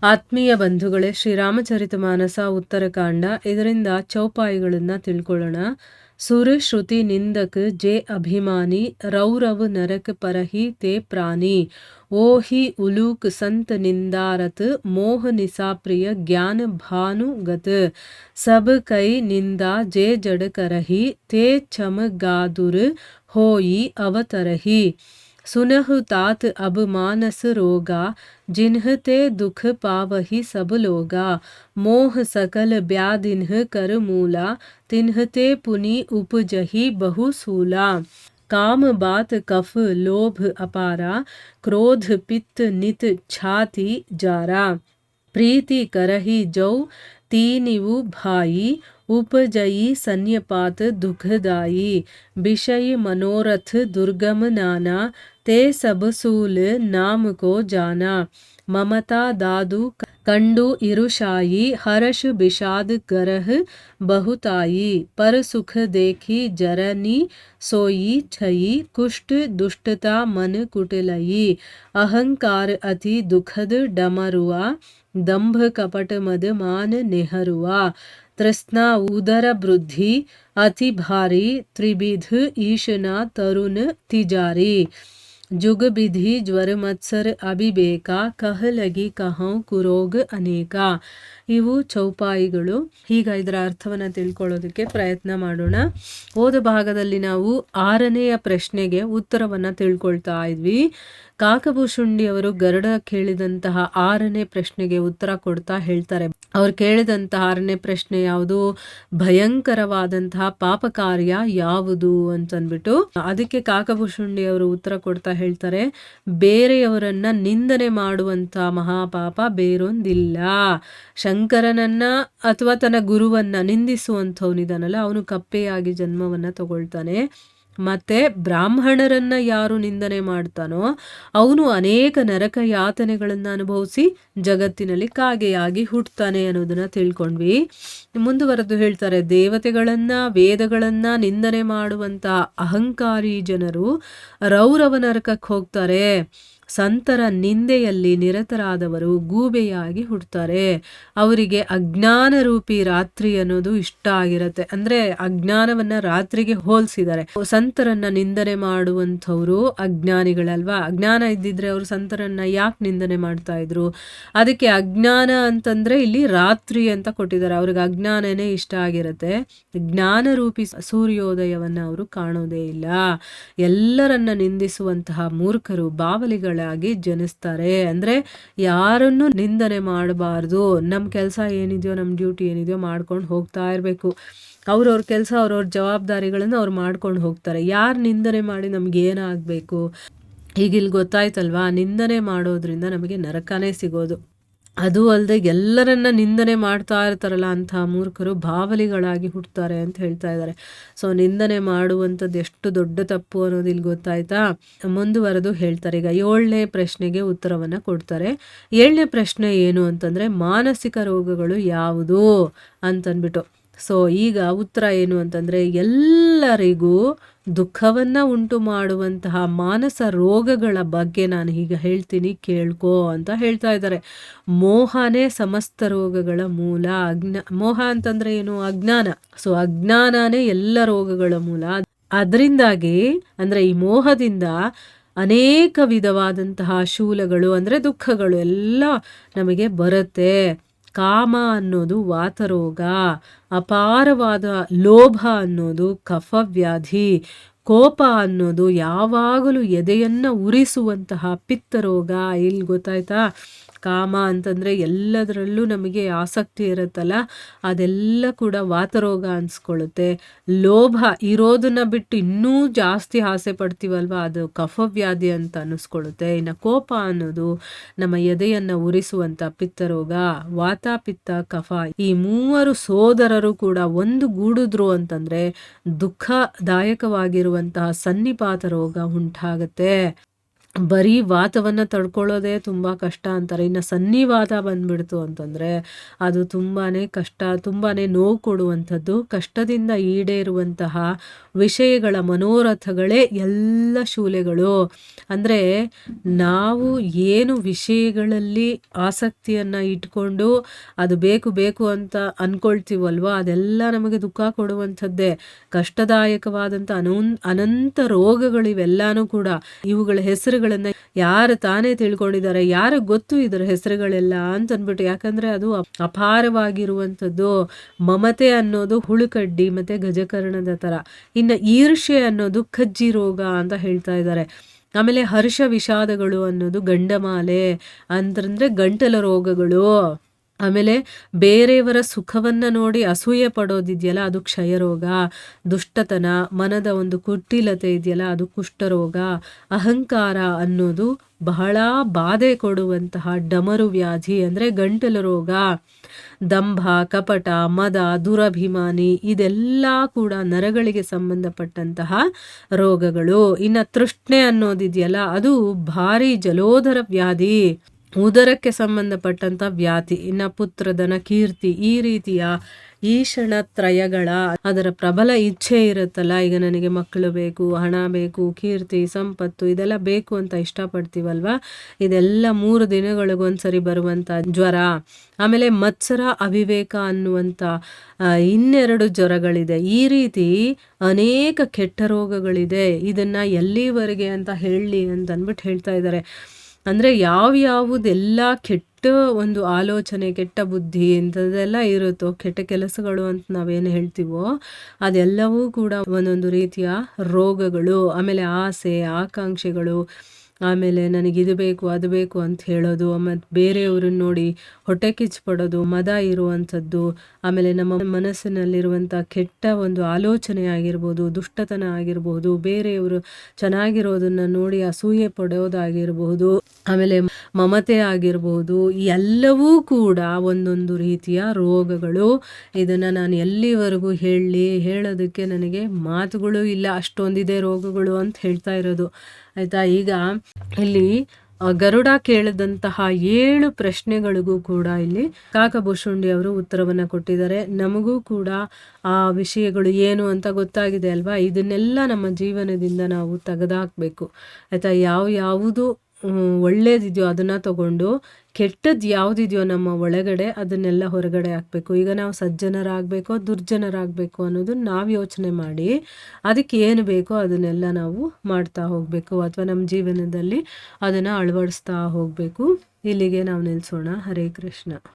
ಆತ್ಮೀಯ ಬಂಧುಗಳೇ, ಶ್ರೀರಾಮಚರಿತಮಾನಸ ಉತ್ತರಕಾಂಡ, ಇದರಿಂದ ಚೌಪಾಯಿಗಳನ್ನ ತಿಳ್ಕೊಳ್ಳೋಣ. ಸುರ ಶ್ರುತಿ ನಿಂದಕ್ ಜೆ ಅಭಿಮಾನಿ, ರೌರವ್ ನರಕ ಪರಹಿ ತೇ ಪ್ರಾಣಿ. ಓಹಿ ಉಲೂಕ್ ಸಂತ ನಿಂದಾರತ್, ಮೋಹ ನಿಸಾಪ್ರಿಯ ಜ್ಞಾನ ಭಾನುಗತ್. ಸಬ್ ಕೈ ನಿಂದಾ ಜೆ ಜಡ ಕರಹಿ, ತೇ ಚಮ ಗಾದುರ್ ಹೋಯಿ ಅವತರಹಿ. सुनह तात अब मानस रोगा, जिन्ह ते दुख पावहि सब लोगा. मोह सकल ब्याधिन्ह कर मूला, तिन्ह ते पुनि उपजहि बहु सूला. काम बात कफ लोभ अपारा, क्रोध पित्त नित छाति जारा. प्रीति करहि जौ तीनिवु भाई, उपजई सन्यपात दुखदाई. विषय मनोरथ दुर्गम नाना, ते सब सूल नाम को जाना. ममता दादु कंडु इरुषाई, हर्ष विषाद गरह बहुताई. पर सुख देखी जरनी सोई छई, कुष्ठ दुष्टता मन कुटिलई. अहंकार अति दुखद डमरुआ, दंभ कपट मद मान नेहरुआ. तृष्णा उदर वृद्धि अति भारी, त्रिविध ईशना तरुण तिजारी. जुग विधि ज्वर मत्सर अभिಬೇಕ, ಕಹ ಲಗಿ ಕಹೌ ಕುರೋಗ ಅನೇಕ. ಇವು ಚೌಪಾಯಿಗಳು. ಈಗ ಇದರ ಅರ್ಥವನ್ನು ತಿಳ್ಕೊಳ್ಳೋದಕ್ಕೆ ಪ್ರಯತ್ನ ಮಾಡೋಣ. ಹೋದ ಭಾಗದಲ್ಲಿ ನಾವು 6ನೆಯ ಪ್ರಶ್ನೆಗೆ ಉತ್ತರವನ್ನು ತಿಳ್ಕೊಳ್ತಾ ಇದ್ವಿ. ಕಾಕಭೂಷುಂಡಿ ಅವರು ಗರುಡ ಕೇಳಿದಂತಹ 6ನೇ ಪ್ರಶ್ನೆಗೆ ಉತ್ತರ ಕೊಡ್ತಾ ಹೇಳ್ತಾರೆ. ಅವ್ರು ಕೇಳಿದಂತಹ 6ನೇ ಪ್ರಶ್ನೆ ಯಾವುದು? ಭಯಂಕರವಾದಂತಹ ಪಾಪ ಕಾರ್ಯ ಯಾವುದು ಅಂತಂದ್ಬಿಟ್ಟು. ಅದಕ್ಕೆ ಕಾಕಭೂಷುಂಡಿ ಅವರು ಉತ್ತರ ಕೊಡ್ತಾ ಹೇಳ್ತಾರೆ, ಬೇರೆಯವರನ್ನ ನಿಂದನೆ ಮಾಡುವಂತ ಮಹಾಪಾಪ ಬೇರೊಂದಿಲ್ಲ. ಶಂಕರನನ್ನ ಅಥವಾ ತನ್ನ ಗುರುವನ್ನ ನಿಂದಿಸುವಂಥವನಿದಾನಲ್ಲ, ಅವನು ಕಪ್ಪೆಯಾಗಿ ಜನ್ಮವನ್ನ ತಗೊಳ್ತಾನೆ. ಮತ್ತೆ ಬ್ರಾಹ್ಮಣರನ್ನ ಯಾರು ನಿಂದನೆ ಮಾಡ್ತಾನೋ ಅವನು ಅನೇಕ ನರಕ ಯಾತನೆಗಳನ್ನ ಅನುಭವಿಸಿ ಜಗತ್ತಿನಲ್ಲಿ ಕಾಗೆಯಾಗಿ ಹುಟ್ಟುತ್ತಾನೆ ಅನ್ನೋದನ್ನ ತಿಳ್ಕೊಂಡ್ವಿ. ಮುಂದುವರೆದು ಹೇಳ್ತಾರೆ, ದೇವತೆಗಳನ್ನ ವೇದಗಳನ್ನ ನಿಂದನೆ ಮಾಡುವಂತ ಅಹಂಕಾರಿ ಜನರು ರೌರವ ನರಕಕ್ಕೆ ಹೋಗ್ತಾರೆ. ಸಂತರ ನಿಂದೆಯಲ್ಲಿ ನಿರತರಾದವರು ಗೂಬೆಯಾಗಿ ಹುಟ್ಟುತ್ತಾರೆ. ಅವರಿಗೆ ಅಜ್ಞಾನ ರೂಪಿ ರಾತ್ರಿ ಅನ್ನೋದು ಇಷ್ಟ ಆಗಿರತ್ತೆ. ಅಂದ್ರೆ ಅಜ್ಞಾನವನ್ನ ರಾತ್ರಿಗೆ ಹೋಲಿಸಿದ್ದಾರೆ. ಸಂತರನ್ನ ನಿಂದನೆ ಮಾಡುವಂಥವ್ರು ಅಜ್ಞಾನಿಗಳಲ್ವಾ. ಅಜ್ಞಾನ ಇದ್ದಿದ್ರೆ ಅವರು ಸಂತರನ್ನ ಯಾಕೆ ನಿಂದನೆ ಮಾಡ್ತಾ ಇದ್ರು? ಅದಕ್ಕೆ ಅಜ್ಞಾನ ಅಂತಂದ್ರೆ ಇಲ್ಲಿ ರಾತ್ರಿ ಅಂತ ಕೊಟ್ಟಿದ್ದಾರೆ. ಅವ್ರಿಗೆ ಅಜ್ಞಾನನೇ ಇಷ್ಟ ಆಗಿರತ್ತೆ. ಜ್ಞಾನ ರೂಪಿ ಸೂರ್ಯೋದಯವನ್ನ ಅವರು ಕಾಣೋದೇ ಇಲ್ಲ. ಎಲ್ಲರನ್ನ ನಿಂದಿಸುವಂತಹ ಮೂರ್ಖರು ಬಾವಲಿಗಳಾಗಿ ಜನಿಸ್ತಾರೆ. ಅಂದ್ರೆ ಯಾರನ್ನು ನಿಂದನೆ ಮಾಡಬಾರ್ದು. ನಮ್ಮ ಕೆಲಸ ಏನಿದೆಯೋ, ನಮ್ಮ ಡ್ಯೂಟಿ ಏನಿದೆಯೋ ಮಾಡ್ಕೊಂಡು ಹೋಗ್ತಾ ಇರಬೇಕು. ಅವ್ರವ್ರ ಕೆಲಸ ಅವ್ರವ್ರ ಜವಾಬ್ದಾರಿಗಳನ್ನು ಅವ್ರು ಮಾಡ್ಕೊಂಡು ಹೋಗ್ತಾರೆ. ಯಾರು ನಿಂದನೆ ಮಾಡಿ ನಮ್ಗೆ ಏನಾಗಬೇಕು? ಈಗಿಲ್ಲಿ ಗೊತ್ತಾಯ್ತಲ್ವಾ, ನಿಂದನೆ ಮಾಡೋದ್ರಿಂದ ನಮಗೆ ನರಕನೇ ಸಿಗೋದು. ಅದು ಅಲ್ಲದೆ ಎಲ್ಲರನ್ನ ನಿಂದನೆ ಮಾಡ್ತಾ ಇರ್ತಾರಲ್ಲ, ಅಂತಹ ಮೂರ್ಖರು ಬಾವಲಿಗಳಾಗಿ ಹುಟ್ಟುತ್ತಾರೆ ಅಂತ ಹೇಳ್ತಾ ಇದ್ದಾರೆ. ಸೊ ನಿಂದನೆ ಮಾಡುವಂಥದ್ದು ಎಷ್ಟು ದೊಡ್ಡ ತಪ್ಪು ಅನ್ನೋದು ಇಲ್ಲಿ ಗೊತ್ತಾಯ್ತಾ. ಮುಂದುವರೆದು ಹೇಳ್ತಾರೆ. ಈಗ 7ನೇ ಪ್ರಶ್ನೆಗೆ ಉತ್ತರವನ್ನ ಕೊಡ್ತಾರೆ. 7ನೇ ಪ್ರಶ್ನೆ ಏನು ಅಂತಂದ್ರೆ, ಮಾನಸಿಕ ರೋಗಗಳು ಯಾವುದು ಅಂತನ್ಬಿಟ್ಟು. ಸೊ ಈಗ ಉತ್ತರ ಏನು ಅಂತಂದ್ರೆ, ಎಲ್ಲರಿಗೂ ದುಃಖವನ್ನ ಉಂಟು ಮಾಡುವಂತಹ ಮಾನಸ ರೋಗಗಳ ಬಗ್ಗೆ ನಾನು ಈಗ ಹೇಳ್ತೀನಿ, ಕೇಳ್ಕೋ ಅಂತ ಹೇಳ್ತಾ ಇದ್ದಾರೆ. ಮೋಹನೇ ಸಮಸ್ತ ರೋಗಗಳ ಮೂಲ. ಮೋಹ ಅಂತಂದ್ರೆ ಏನು? ಅಜ್ಞಾನ. ಸೊ ಅಜ್ಞಾನನೇ ಎಲ್ಲ ರೋಗಗಳ ಮೂಲ. ಅದರಿಂದಾಗಿ ಅಂದ್ರೆ ಈ ಮೋಹದಿಂದ ಅನೇಕ ವಿಧವಾದಂತಹ ಶೂಲಗಳು ಅಂದ್ರೆ ದುಃಖಗಳು ಎಲ್ಲ ನಮಗೆ ಬರುತ್ತೆ. ಕಾಮ ಅನ್ನೋದು ವಾತರೋಗ, ಅಪಾರವಾದ ಲೋಭ ಅನ್ನೋದು ಕಫವ್ಯಾಧಿ, ಕೋಪ ಅನ್ನೋದು ಯಾವಾಗಲೂ ಎದೆಯನ್ನ ಉರಿಸುವಂತಹ ಪಿತ್ತರೋಗ. ಇಲ್ಲಿ ಗೊತ್ತಾಯ್ತಾ? ಕಾಮ ಅಂತಂದ್ರೆ ಎಲ್ಲದರಲ್ಲೂ ನಮಗೆ ಆಸಕ್ತಿ ಇರುತ್ತಲ್ಲ, ಅದೆಲ್ಲ ಕೂಡ ವಾತರೋಗ ಅನ್ಸ್ಕೊಳ್ಳುತ್ತೆ. ಲೋಭ ಇರೋದನ್ನ ಬಿಟ್ಟು ಇನ್ನೂ ಜಾಸ್ತಿ ಆಸೆ ಪಡ್ತೀವಲ್ವಾ, ಅದು ಕಫವ್ಯಾಧಿ ಅಂತ ಅನ್ನಿಸ್ಕೊಳ್ಳುತ್ತೆ. ಇನ್ನು ಕೋಪ ಅನ್ನೋದು ನಮ್ಮ ಎದೆಯನ್ನ ಉರಿಸುವಂತ ಪಿತ್ತರೋಗ. ವಾತ ಪಿತ್ತ ಕಫ ಈ ಮೂವರು ಸೋದರರು ಕೂಡ ಒಂದು ಗೂಡಿದ್ರು ಅಂತಂದ್ರೆ ದುಃಖದಾಯಕವಾಗಿರುವಂತಹ ಸನ್ನಿಪಾತ ರೋಗ ಉಂಟಾಗತ್ತೆ. ಬರೀ ವಾತವನ್ನು ತಡ್ಕೊಳ್ಳೋದೇ ತುಂಬ ಕಷ್ಟ ಅಂತಾರೆ. ಇನ್ನು ಸನ್ನಿವಾತ ಬಂದ್ಬಿಡ್ತು ಅಂತಂದರೆ ಅದು ತುಂಬಾ ಕಷ್ಟ, ತುಂಬಾ ನೋವು ಕೊಡುವಂಥದ್ದು. ಕಷ್ಟದಿಂದ ಈಡೇರುವಂತಹ ವಿಷಯಗಳ ಮನೋರಥಗಳೇ ಎಲ್ಲ ಶೂಲೆಗಳು. ಅಂದರೆ ನಾವು ಏನು ವಿಷಯಗಳಲ್ಲಿ ಆಸಕ್ತಿಯನ್ನು ಇಟ್ಕೊಂಡು ಅದು ಬೇಕು ಬೇಕು ಅಂತ ಅಂದ್ಕೊಳ್ತೀವಲ್ವ, ಅದೆಲ್ಲ ನಮಗೆ ದುಃಖ ಕೊಡುವಂಥದ್ದೇ. ಕಷ್ಟದಾಯಕವಾದಂಥ ಅನಂತ ರೋಗಗಳಿವೆಲ್ಲನೂ ಕೂಡ. ಇವುಗಳ ಹೆಸರುಗಳನ್ನು ಯಾರು ತಾನೇ ತಿಳ್ಕೊಂಡಿದ್ದಾರೆ, ಯಾರಿಗೆ ಗೊತ್ತು ಇದರ ಹೆಸರುಗಳೆಲ್ಲ ಅಂತಂದ್ಬಿಟ್ಟು. ಯಾಕಂದ್ರೆ ಅದು ಅಪಾರವಾಗಿರುವಂಥದ್ದು. ಮಮತೆ ಅನ್ನೋದು ಹುಳುಕಡ್ಡಿ ಮತ್ತೆ ಗಜಕರ್ಣದ ತರ. ಇನ್ನು ಈರ್ಷ್ಯೆ ಅನ್ನೋದು ಕಜ್ಜಿ ರೋಗ ಅಂತ ಹೇಳ್ತಾ ಇದ್ದಾರೆ. ಆಮೇಲೆ ಹರ್ಷ ವಿಷಾದಗಳು ಅನ್ನೋದು ಗಂಡಮಾಲೆ ಅಂತಂದ್ರೆ ಗಂಟಲ ರೋಗಗಳು. ಆಮೇಲೆ ಬೇರೆಯವರ ಸುಖವನ್ನು ನೋಡಿ ಅಸೂಯೆ ಪಡೋದಿದೆಯಲ್ಲ ಅದು ಕ್ಷಯರೋಗ. ದುಷ್ಟತನ, ಮನದ ಒಂದು ಕುಟಿಲತೆ ಇದೆಯಲ್ಲ ಅದು ಕುಷ್ಠರೋಗ. ಅಹಂಕಾರ ಅನ್ನೋದು ಬಹಳ ಬಾಧೆ ಕೊಡುವಂತಹ ಡಮರು ವ್ಯಾಧಿ ಅಂದರೆ ಗಂಟಲು ರೋಗ. ದಂಭ, ಕಪಟ, ಮದ, ದುರಭಿಮಾನಿ ಇದೆಲ್ಲ ಕೂಡ ನರಗಳಿಗೆ ಸಂಬಂಧಪಟ್ಟಂತಹ ರೋಗಗಳು. ಇನ್ನು ತೃಷ್ಣೆ ಅನ್ನೋದಿದೆಯಲ್ಲ ಅದು ಭಾರಿ ಜಲೋದರ ವ್ಯಾಧಿ, ಉದರಕ್ಕೆ ಸಂಬಂಧಪಟ್ಟಂತ ವ್ಯಾಧಿ. ಇನ್ನು ಪುತ್ರಧನ, ಕೀರ್ತಿ ಈ ರೀತಿಯ ಈಷಣತ್ರಯಗಳ ಅದರ ಪ್ರಬಲ ಇಚ್ಛೆ ಇರುತ್ತಲ್ಲ. ಈಗ ನನಗೆ ಮಕ್ಕಳು ಬೇಕು, ಹಣ ಬೇಕು, ಕೀರ್ತಿ, ಸಂಪತ್ತು ಇದೆಲ್ಲ ಬೇಕು ಅಂತ ಇಷ್ಟಪಡ್ತೀವಲ್ವ. ಇದೆಲ್ಲ 3 ದಿನಗಳಿಗೊಂದ್ಸರಿ ಬರುವಂಥ ಜ್ವರ. ಆಮೇಲೆ ಮತ್ಸರ, ಅವಿವೇಕ ಅನ್ನುವಂಥ 2 ಜ್ವರಗಳಿದೆ. ಈ ರೀತಿ ಅನೇಕ ಕೆಟ್ಟ ರೋಗಗಳಿದೆ. ಇದನ್ನ ಎಲ್ಲಿವರೆಗೆ ಅಂತ ಹೇಳಿ ಅಂತ ಅಂದ್ಬಿಟ್ಟು ಹೇಳ್ತಾ ಇದ್ದಾರೆ. ಅಂದರೆ ಯಾವುದೆಲ್ಲ ಕೆಟ್ಟ ಒಂದು ಆಲೋಚನೆ, ಕೆಟ್ಟ ಬುದ್ಧಿ ಇಂಥದ್ದೆಲ್ಲ ಇರುತ್ತೋ, ಕೆಟ್ಟ ಕೆಲಸಗಳು ಅಂತ ನಾವೇನು ಹೇಳ್ತೀವೋ ಅದೆಲ್ಲವೂ ಕೂಡ ಒಂದೊಂದು ರೀತಿಯ ರೋಗಗಳು. ಆಮೇಲೆ ಆಸೆ, ಆಕಾಂಕ್ಷೆಗಳು, ಆಮೇಲೆ ನನಗಿದು ಬೇಕು ಅದು ಬೇಕು ಅಂತ ಹೇಳೋದು, ಮತ್ತು ಬೇರೆಯವ್ರನ್ನ ನೋಡಿ ಹೊಟ್ಟೆ ಕಿಚ್ಚು ಪಡೋದು, ಮದ ಇರುವಂಥದ್ದು. ಆಮೇಲೆ ನಮ್ಮ ಮನಸ್ಸಿನಲ್ಲಿರುವಂಥ ಕೆಟ್ಟ ಒಂದು ಆಲೋಚನೆ ಆಗಿರ್ಬೋದು, ದುಷ್ಟತನ ಆಗಿರ್ಬೋದು, ಬೇರೆಯವರು ಚೆನ್ನಾಗಿರೋದನ್ನ ನೋಡಿ ಅಸೂಯೆ ಪಡೋದಾಗಿರ್ಬಹುದು, ಆಮೇಲೆ ಮಮತೆ ಆಗಿರ್ಬೋದು, ಎಲ್ಲವೂ ಕೂಡ ಒಂದೊಂದು ರೀತಿಯ ರೋಗಗಳು. ಇದನ್ನು ನಾನು ಎಲ್ಲಿವರೆಗೂ ಹೇಳೋದಕ್ಕೆ ನನಗೆ ಮಾತುಗಳು ಇಲ್ಲ, ಅಷ್ಟೊಂದಿದೆ ರೋಗಗಳು ಅಂತ ಹೇಳ್ತಾ ಇರೋದು ಆಯಿತಾ. ಈಗ ಇಲ್ಲಿ ಗರುಡ ಕೇಳಿದಂತಹ 7 ಪ್ರಶ್ನೆಗಳಿಗೂ ಕೂಡ ಇಲ್ಲಿ ಕಾಕಭೂಷುಂಡಿ ಅವರು ಉತ್ತರವನ್ನು ಕೊಟ್ಟಿದ್ದಾರೆ. ನಮಗೂ ಕೂಡ ಆ ವಿಷಯಗಳು ಏನು ಅಂತ ಗೊತ್ತಾಗಿದೆ ಅಲ್ವಾ. ಇದನ್ನೆಲ್ಲ ನಮ್ಮ ಜೀವನದಿಂದ ನಾವು ತೆಗೆದುಹಾಕಬೇಕು ಆಯಿತಾ. ಯಾವುದು ಒಳ್ಳೇದಿದೆಯೋ ಅದನ್ನು ತಗೊಂಡು ಕೆಟ್ಟದ್ದು ಯಾವುದಿದೆಯೋ ನಮ್ಮ ಒಳಗಡೆ ಅದನ್ನೆಲ್ಲ ಹೊರಗಡೆ ಹಾಕಬೇಕು. ಈಗ ನಾವು ಸಜ್ಜನರಾಗಬೇಕೋ ದುರ್ಜನರಾಗಬೇಕು ಅನ್ನೋದು ನಾವು ಯೋಚನೆ ಮಾಡಿ ಅದಕ್ಕೆ ಏನು ಬೇಕೋ ಅದನ್ನೆಲ್ಲ ನಾವು ಮಾಡ್ತಾ ಹೋಗಬೇಕು, ಅಥವಾ ನಮ್ಮ ಜೀವನದಲ್ಲಿ ಅದನ್ನು ಅಳವಡಿಸ್ತಾ ಹೋಗಬೇಕು. ಇಲ್ಲಿಗೆ ನಾವು ನಿಲ್ಲಿಸೋಣ. ಹರೇ ಕೃಷ್ಣ.